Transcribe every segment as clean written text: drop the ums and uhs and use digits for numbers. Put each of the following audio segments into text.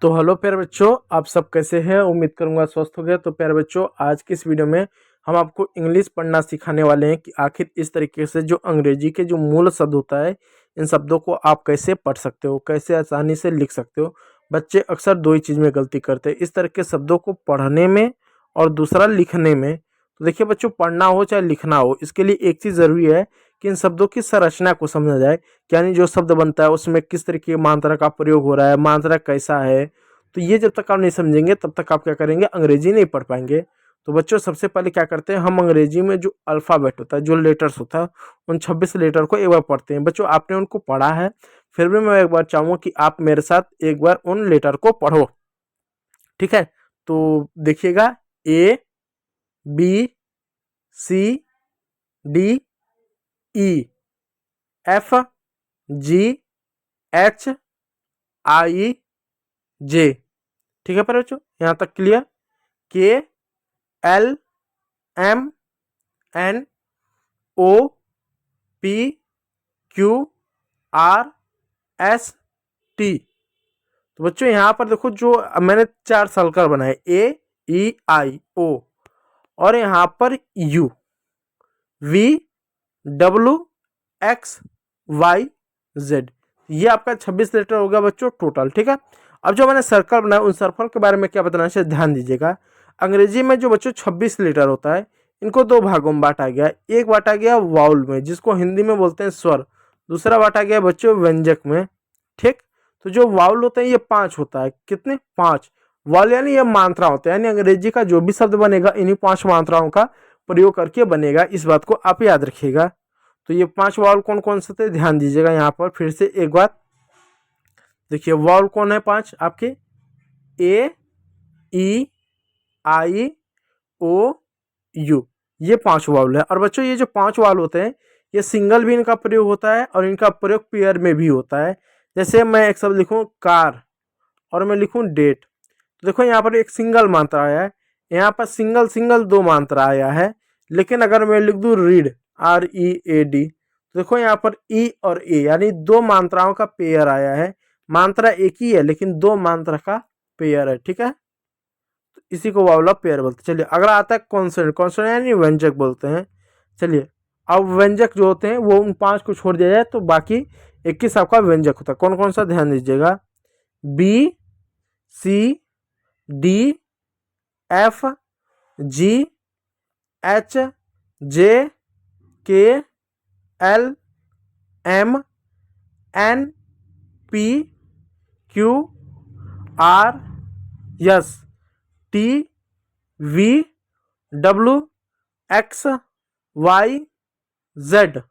तो हेलो प्यारे बच्चों, आप सब कैसे हैं। उम्मीद करूंगा स्वस्थ हो गए। तो प्यारे बच्चों, आज की इस वीडियो में हम आपको इंग्लिश पढ़ना सिखाने वाले हैं कि आखिर इस तरीके से जो अंग्रेजी के जो मूल शब्द होता है, इन शब्दों को आप कैसे पढ़ सकते हो, कैसे आसानी से लिख सकते हो। बच्चे अक्सर दो ही चीज़ में गलती करते हैं, इस तरह के शब्दों को पढ़ने में और दूसरा लिखने में। तो देखिए बच्चों, पढ़ना हो चाहे लिखना हो, इसके लिए एक चीज़ ज़रूरी है कि इन शब्दों की संरचना को समझा जाए। यानी जो शब्द बनता है उसमें किस तरीके की मात्रा का प्रयोग हो रहा है, मात्रा कैसा है। तो ये जब तक आप नहीं समझेंगे तब तक आप क्या करेंगे, अंग्रेजी नहीं पढ़ पाएंगे। तो बच्चों, सबसे पहले क्या करते हैं, हम अंग्रेजी में जो अल्फ़ाबेट होता है, जो लेटर्स होता है, उन 26 लेटर को एक बार पढ़ते हैं। बच्चों, आपने उनको पढ़ा है, फिर भी मैं एक बार चाहूँगा कि आप मेरे साथ एक बार उन लेटर को पढ़ो। ठीक है, तो देखिएगा, A, B, C, D, E, F, G, H, I, J. ठीक है पर बच्चों, यहाँ तक clear. K, L, M, N, O, P, Q, R, S, T. तो बच्चों यहाँ पर देखो, जो मैंने 4 सर्कल बनाए, ए, ई, आई, ओ, और यहाँ पर U, V, W, X, Y, Z. ये आपका 26 लेटर हो गया बच्चों टोटल। ठीक है, अब जो मैंने सर्कल बनाया, उन सर्कल के बारे में क्या बताना है, ध्यान दीजिएगा। अंग्रेजी में जो बच्चों 26 लेटर होता है, इनको दो भागों में बांटा गया। एक बांटा गया वाउल में, जिसको हिंदी में बोलते हैं स्वर। दूसरा बांटा गया बच्चों व्यंजक में। ठीक, तो जो वाउल होते हैं ये 5 होता है। कितने? 5 वाउल, यानी ये मात्रा होते हैं। यानी अंग्रेजी का जो भी शब्द बनेगा, इन्हीं 5 मात्राओं का प्रयोग करके बनेगा। इस बात को आप याद रखिएगा। तो ये 5 वाउल कौन कौन से थे, ध्यान दीजिएगा। यहाँ पर फिर से एक बार देखिए, वाउल कौन है 5 आपके, ए, ई, आई, ओ, यू। ये 5 वाउल है। और बच्चों, ये जो 5 वाउल होते हैं, ये सिंगल भी इनका प्रयोग होता है और इनका प्रयोग पेयर में भी होता है। जैसे मैं एक शब्द लिखूं कार और मैं लिखूं डेट, तो देखो यहाँ पर एक सिंगल मात्रा आया है, यहाँ पर सिंगल सिंगल 2 मात्रा आया है। लेकिन अगर मैं लिख दूं read, R E A D, तो देखो यहाँ पर ई और ए, यानी 2 मात्राओं का पेयर आया है। मात्रा एक ही है लेकिन 2 मात्रा का पेयर है। ठीक है, तो इसी को वाउल ऑफ पेयर बोलते हैं। चलिए, अगला आता है कॉन्सोनेंट। कॉन्सोनेंट यानी व्यंजक बोलते हैं। चलिए, अब व्यंजक जो होते हैं वो उन 5 को छोड़ दिया जाए तो बाकी 21 आपका व्यंजक होता है। कौन कौन सा, ध्यान दीजिएगा। B, C, D, F, G, H, J, K, L, M, N, P, Q, R, S, T, V, W, X, Y, Z.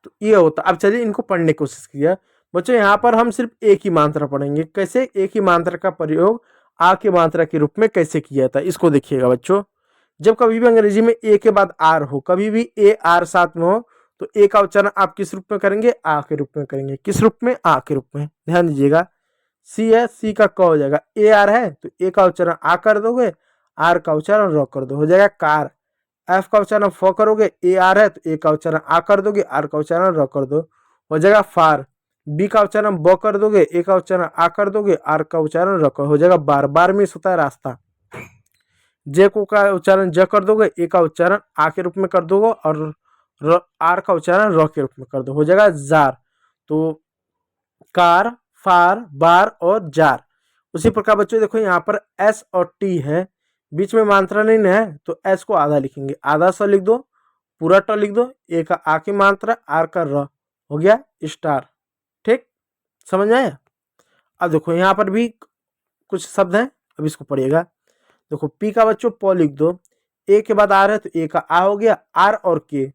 तो ये होता। अब चलिए इनको पढ़ने की कोशिश किया। बच्चों, यहाँ पर हम सिर्फ एक ही मात्रा पढ़ेंगे। कैसे? एक ही मात्रा का प्रयोग आ की मात्रा के रूप में कैसे किया था, इसको देखिएगा बच्चों। जब कभी भी अंग्रेजी में ए के बाद आर हो, कभी भी ए आर साथ में हो, तो ए का उच्चारण आप किस रूप में करेंगे? आ के रूप में करेंगे। किस रूप में? आ के रूप में। ध्यान दीजिएगा। सी है, सी का क हो जाएगा। ए आर है तो ए का उच्चारण आ कर दोगे, आर का उच्चारण र कर दो, हो जाएगा कार। एफ का उच्चारण फ करोगे, ए आर है तो ए का उच्चारण आ कर दोगे, आर का उच्चारण र कर दो, हो जाएगा फार। बी का उच्चारण ब कर दोगे, ए का उच्चारण आ कर दोगे, आर का उच्चारण र कर, हो जाएगा बार। बार में होता है रास्ता। जे को का उच्चारण ज कर दोगे, ए का उच्चारण आ के रूप में कर दोगे और आर का उच्चारण र के रूप में कर दो, हो जाएगा जार। तो कार, फार, बार और जार। उसी प्रकार बच्चों देखो, यहाँ पर एस और टी है, बीच में मात्रा नहीं है तो एस को आधा लिखेंगे, आधा सा लिख दो, पूरा ट लिख दो, ए का आ की मात्रा, आर का र, हो गया स्टार। ठीक, समझ में आया? अब देखो यहाँ पर भी कुछ शब्द हैं, अब इसको पढ़िएगा। देखो, पी का बच्चों प लिख दो, ए के बाद आर है तो ए का आ हो गया, आर और के,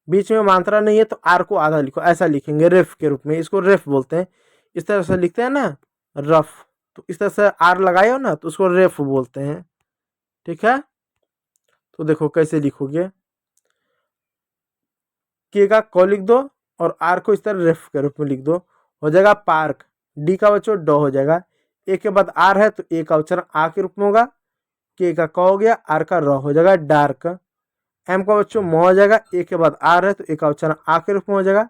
बीच में मात्रा नहीं है तो आर को आधा लिखो, ऐसा लिखेंगे रेफ के रूप में। इसको रेफ बोलते हैं। इस तरह से लिखते हैं ना, रफ, तो इस तरह से आर लगाए हो ना तो उसको रेफ बोलते हैं। ठीक है, तो देखो कैसे लिखोगे, के का क लिख दो और आर को इस तरह रेफ के रूप में लिख दो, हो जाएगा पार्क। डी का बच्चों ड हो जाएगा, ए के बाद आर है तो ए का उच्चारण आ के रूप में होगा, के का क हो गया, आर का र, हो जाएगा डार्क। एम का बच्चों म हो जाएगा, ए के बाद आर है तो ए का उच्चारण आ के रूप में हो जाएगा,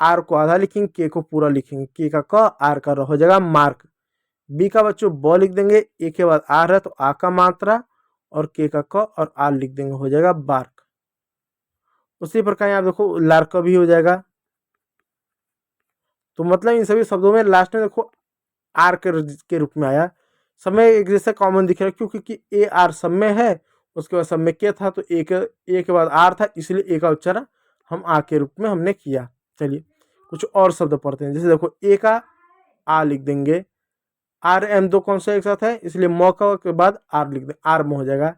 आर को आधा लिखेंगे, के को पूरा लिखेंगे, के का क, आर का र, हो जाएगा मार्क। बी का बच्चों ब लिख देंगे, ए के बाद आर है तो आ का मात्रा, और के का क और आर लिख देंगे, हो जाएगा बार्क। उसी प्रकार यहाँ देखो लार्क भी हो जाएगा। तो मतलब इन सभी शब्दों में लास्ट में देखो आर के रूप में आया। सब में एक जैसा कॉमन दिख रहा है, क्योंकि ए आर सब में है, उसके बाद सब में के था, तो ए के बाद आर था, इसलिए ए का उच्चारण हम आ के रूप में हमने किया। चलिए कुछ और शब्द पढ़ते हैं। जैसे देखो ए का आ लिख देंगे, आर एम दो कौन सा एक साथ है, इसलिए म का के बाद आर लिख देंगे, आर में हो जाएगा।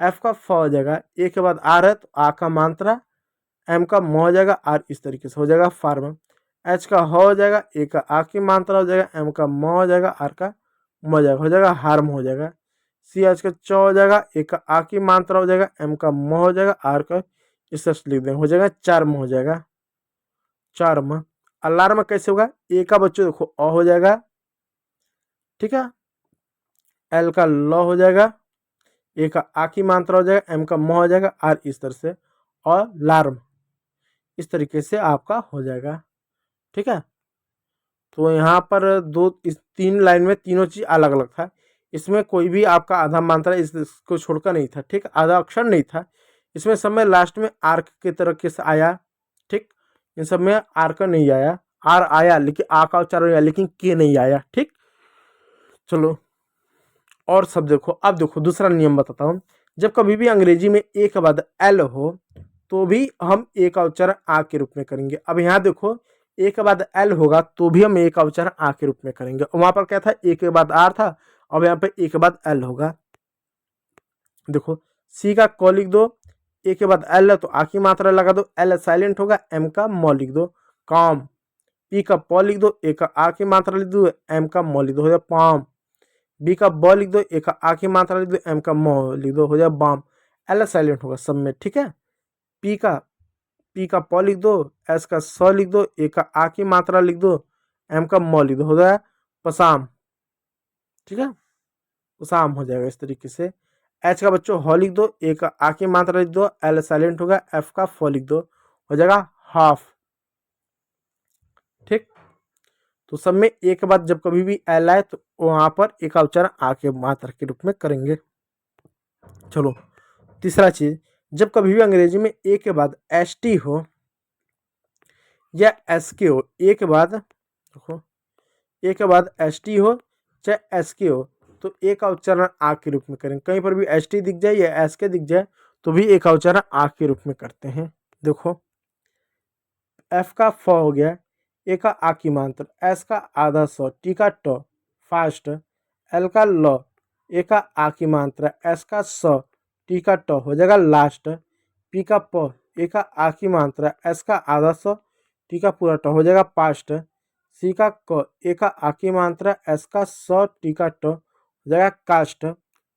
एफ का फ हो जाएगा, ए के बाद आर है तो आ का मात्रा, एम का म हो जाएगा, आर इस तरीके से हो जाएगा फार्म। एच का हो जाएगा, ए का आ की मात्रा हो जाएगा, एम का म हो जाएगा, आर का म हो जाएगा, हो जाएगा हार्म हो जाएगा। सी एच का च हो जाएगा, ए का आ की मात्रा हो जाएगा, एम का म हो जाएगा, आर का इस तरह से लिख देंगे, हो जाएगा चार्म हो जाएगा, चार्म। अलार्म कैसे होगा, ए का बच्चों देखो अ हो जाएगा, ठीक है, एल का ल हो जाएगा, ए का आ की मात्रा हो जाएगा, एम का म हो जाएगा, आर इस तरह से, और लार्म इस तरीके से आपका हो जाएगा, ठीक है। तो यहाँ पर इस 3 लाइन में तीनों चीज अलग अलग था। इसमें कोई भी आपका आधा मात्रा इसको छोड़कर नहीं था, ठीक, आधा अक्षर नहीं था। इसमें सब में लास्ट में आर्क के तरीके से आया, ठीक, इन सब में आर्क नहीं आया, आर आया लेकिन आ का उच्चारण आया, लेकिन के नहीं आया, ठीक। चलो और सब देखो। अब देखो दूसरा नियम बताता हूँ। जब कभी भी अंग्रेजी में ए के बाद एल हो तो भी हम ए का उच्चारण आ के रूप में करेंगे। अब यहाँ देखो ए के बाद एल होगा तो भी हम ए का उच्चारण आ के रूप में करेंगे। वहां पर क्या था, ए के बाद आर था, अब यहाँ पे ए के बाद एल होगा। देखो सी का क लिख दो, ए के बाद एल है तो आ की मात्रा लगा दो, एल साइलेंट होगा, एम का म लिख दो, काम। पी का प लिख दो, ए का आ की मात्रा लिख दो, एम का म लिख दो, हो जाए पाम। बी का ब लिख दो, ए का आ की मात्रा लिख दो, एम का म लिख दो, हो जाए बाम। एल साइलेंट होगा सब में, ठीक है। पी का प लिख दो, एस का स लिख दो, ए का आ की मात्रा लिख दो, एम का म लिख दो, हो जाए पसाम, ठीक है, पसाम हो जाएगा इस तरीके से। एच का बच्चों ह लिख दो, ए का आ की मात्रा लिख दो, एल साइलेंट होगा, एफ का फ लिख दो, हो जाएगा हाफ, ठीक। तो सब में ए के बाद जब कभी भी एल आए तो वहां पर ए का उच्चारण आ के मात्रा के रूप में करेंगे। चलो तीसरा चीज, जब कभी भी अंग्रेजी में ए के बाद एस टी हो या एस के हो, ए के बाद देखो ए के बाद एस टी हो चाहे एस के हो तो ए का उच्चारण आ के रूप में करेंगे। कहीं पर भी एस टी दिख जाए या एस के दिख जाए तो भी ए का उच्चारण आ के रूप में करते हैं। देखो एफ का फ हो गया, ए का आ की मात्रा, एस का आधा स, टी का ट फास्ट, एल का ल, ए का आ की मात्रा, एस का स, टी का ट हो जाएगा लास्ट। पी का प, ए का आ की मात्रा, एस का आधा स, टी का पूरा ट हो जाएगा पास्ट। सी का क, ए का आ की मात्रा, एस का स, टी का ट हो जाएगा कास्ट।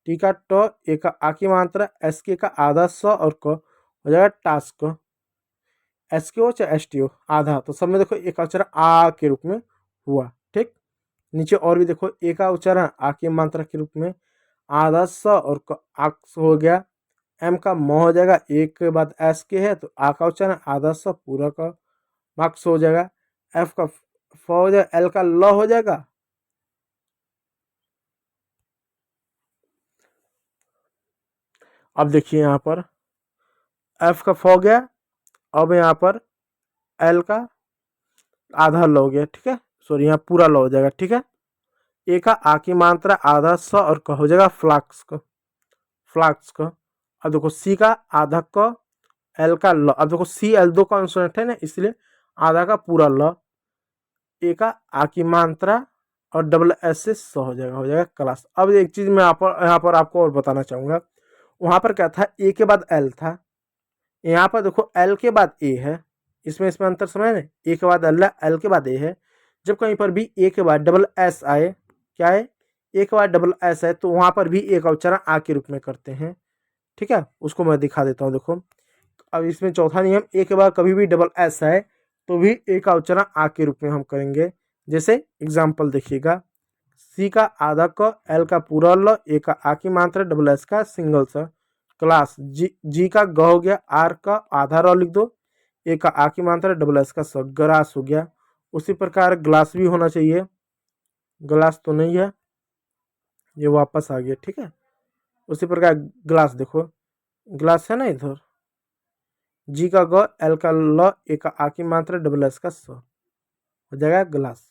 टी का ट, ए का आ की मात्रा, एस के का आधा स और क हो जाएगा टास्क। एस के ओ चाहे एस टी ओ आधा, तो सब में देखो ए का उच्चारण आ के रूप में हुआ, ठीक। नीचे और भी देखो ए का उच्चारण आ की मात्रा के रूप में, आधा स और आक्स हो गया, एम का म हो जाएगा, ए के बाद एस के है तो आ का उच्चारण आधा स पूरा का मार्क्स हो जाएगा। एफ का फ हो जाएगा, एल का ल हो जाएगा, अब देखिए यहाँ पर एफ का फ हो गया, अब यहाँ पर एल का आधा ल हो गया, ठीक है, सॉरी यहाँ पूरा ल हो जाएगा, ठीक है। ए का आ की मात्रा आधा स और क हो जाएगा फ्लाक्स का, फ्लाक्स का। अब देखो सी का आधा क, एल का ल, अब देखो सी एल दो कॉन्सोनेंट है ना, इसलिए आधा का पूरा ल, ए का आ की मात्रा और डबल एस से स हो जाएगा क्लास। अब एक चीज मैं यहाँ पर आपको और बताना चाहूंगा, वहां पर क्या था, ए के बाद एल था, यहाँ पर देखो एल के बाद ए है, इसमें अंतर समझ ना, ए के बाद एल के बाद ए है। जब कहीं पर भी ए के बाद डबल एस आए, क्या है, ए के बाद डबल एस है तो वहां पर भी ए का उच्चारण आ के रूप में करते हैं, ठीक है। उसको मैं दिखा देता हूँ, देखो अब इसमें चौथा नियम, ए के बाद कभी भी डबल एस आए तो भी ए का उच्चारण आ के रूप में हम करेंगे। जैसे एग्जाम्पल देखिएगा, सी का आधा क, एल का पूरा ल, ए का आ की मात्रा, डबल एस का सिंगल सा, क्लास। जी का ग हो गया, आर का आधा र लिख दो, ए का आ की मात्रा, डबल एस का स, ग्रास हो गया। उसी प्रकार ग्लास भी होना चाहिए, ग्लास तो नहीं है, ये वापस आ गया, ठीक है। उसी प्रकार ग्लास देखो, ग्लास है ना इधर, जी का ग, एल का ल, ए का आ की मात्रा, डबल एस का स, हो जाएगा ग्लास।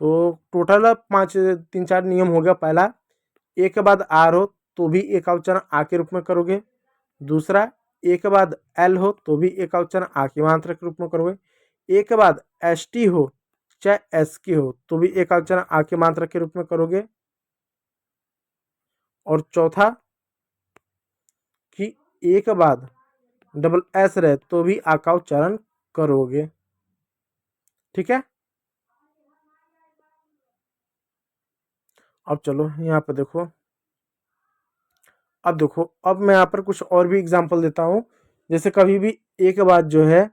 तो टोटल 5 3 4 नियम हो गया। पहला, ए के बाद आर हो तो भी ए का उच्चारण आ के रूप में करोगे। दूसरा, ए के बाद एल हो तो भी ए का उच्चारण आ की मात्रा के रूप में करोगे। ए के बाद एस टी हो चाहे एस की हो तो भी ए का उच्चारण आ की मात्रा के रूप में करोगे। और चौथा, कि ए के बाद डबल एस रहे तो भी आ का उच्चारण करोगे, ठीक है। अब चलो यहाँ पर देखो, अब देखो, अब मैं यहाँ पर कुछ और भी एग्जांपल देता हूँ। जैसे कभी भी ए के बाद जो है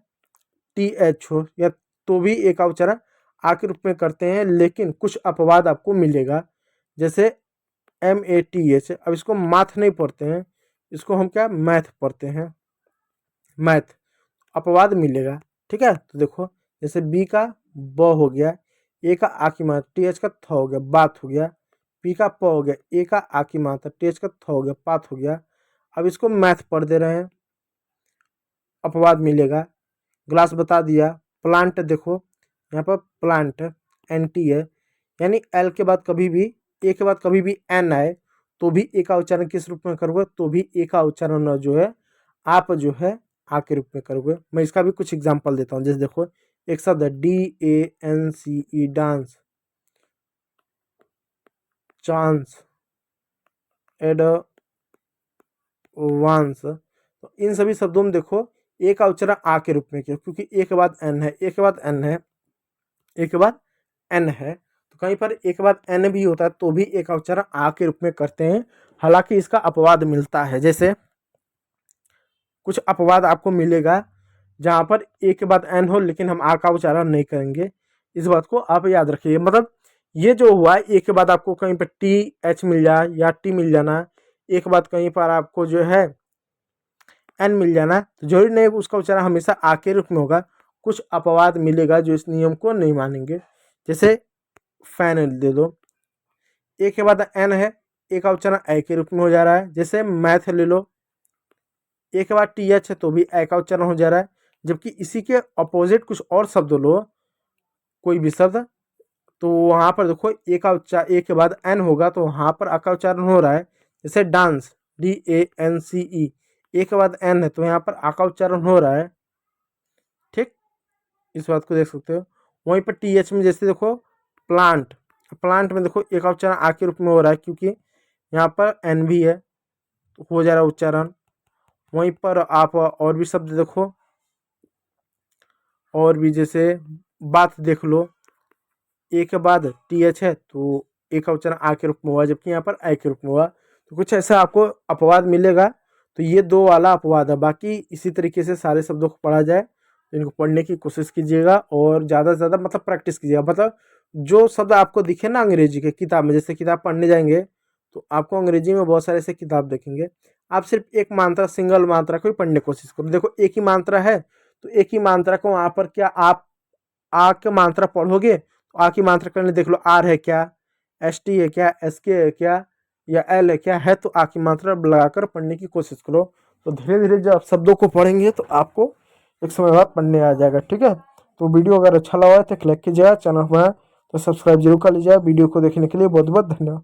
टी एच हो या तो भी ए का उच्चारण आ के रूप में करते हैं, लेकिन कुछ अपवाद आपको मिलेगा। जैसे MATH, अब इसको माथ नहीं पढ़ते हैं, इसको हम क्या मैथ पढ़ते हैं, मैथ, अपवाद मिलेगा, ठीक है। तो देखो, जैसे बी का ब हो गया, ए का आ की मात्रा, TH का थ हो गया, बात हो गया। पी का प हो गया, ए का आ की मात्रा, TH का थ हो गया, पात हो गया। अब इसको मैथ पढ़ दे रहे हैं, अपवाद मिलेगा। ग्लास बता दिया। प्लांट देखो, यहाँ पर प्लांट NT है, यानी एल के बाद कभी भी, ए के बाद कभी भी एन आए तो भी ए का उच्चारण किस रूप में करोगे, तो भी ए का उच्चारण जो है आप जो है आ के रूप में करोगे। मैं इसका भी कुछ एग्जांपल देता हूँ। जैसे देखो, एक शब्द है DANCE, डांस, चांस, एडवांस, तो इन सभी शब्दों में देखो ए का उच्चारण आ के रूप में किया, क्योंकि ए के बाद एन है, ए के बाद एन है, ए के बाद एन है। तो कहीं पर ए के बाद एन भी होता है तो भी ए का उच्चारण आ के रूप में करते हैं, हालांकि इसका अपवाद मिलता है। जैसे कुछ अपवाद आपको मिलेगा जहां पर ए के बाद एन हो लेकिन हम आ का उच्चारण नहीं करेंगे, इस बात को आप याद रखिए। मतलब ये जो हुआ है, ए के बाद आपको कहीं पर TH मिल जाए या टी मिल जाना, ए के बाद कहीं पर आपको जो है एन मिल जाना, तो जरूरी नहीं उसका उच्चारण हमेशा आ के रूप में होगा। कुछ अपवाद मिलेगा जो इस नियम को नहीं मानेंगे। जैसे फैन दे दो, ए के बाद एन है, ए का उच्चारण ए के रूप में हो जा रहा है। जैसे मैथ ले लो, ए के बाद TH है तो भी ए का उच्चारण हो जा रहा है। जबकि इसी के अपोजिट कुछ और शब्द लो, कोई भी शब्द, तो वहाँ पर देखो ए का उच्चारण, ए के बाद एन होगा तो वहाँ पर आ का उच्चारण हो रहा है। जैसे डांस, DANCE, ए के बाद एन है तो यहाँ पर आ का उच्चारण हो रहा है, ठीक, इस बात को देख सकते हो। वहीं पर TH में जैसे देखो प्लांट, प्लांट में देखो ए का उच्चारण आ के रूप में हो रहा है, क्योंकि यहाँ पर एन भी है तो हो जा रहा है उच्चारण। वहीं पर आप और भी शब्द देखो, और भी जैसे बात देख लो, ए के बाद TH है तो ए का उच्चारण आ के रूप में हुआ, जबकि यहाँ पर आई के रूप में हुआ। तो कुछ ऐसा आपको अपवाद मिलेगा। तो ये 2 वाला अपवाद है। बाकी इसी तरीके से सारे शब्दों को पढ़ा जाए, तो इनको पढ़ने की कोशिश कीजिएगा और ज़्यादा से ज़्यादा मतलब प्रैक्टिस कीजिएगा। मतलब जो शब्द आपको दिखे ना अंग्रेजी के किताब में, जैसे किताब पढ़ने जाएंगे तो आपको अंग्रेजी में बहुत सारे ऐसे किताब देखेंगे, आप सिर्फ एक मात्रा, सिंगल मात्रा को ही पढ़ने की कोशिश करो। देखो एक ही मात्रा है तो एक ही मात्रा को वहाँ पर क्या आप आ के मात्रा पढ़ोगे, तो आ की मात्रा करने देख लो, आर है क्या, ST है क्या, SK है क्या, या L है क्या, है तो आ की मात्रा लगाकर पढ़ने की कोशिश करो। तो धीरे धीरे जब आप शब्दों को पढ़ेंगे तो आपको एक समय बाद पढ़ने आ जाएगा, ठीक है। तो वीडियो अगर अच्छा लगा है तो लाइक कीजिएगा, चैनल पर तो सब्सक्राइब जरूर कर लीजिएगा। वीडियो को देखने के लिए बहुत बहुत धन्यवाद।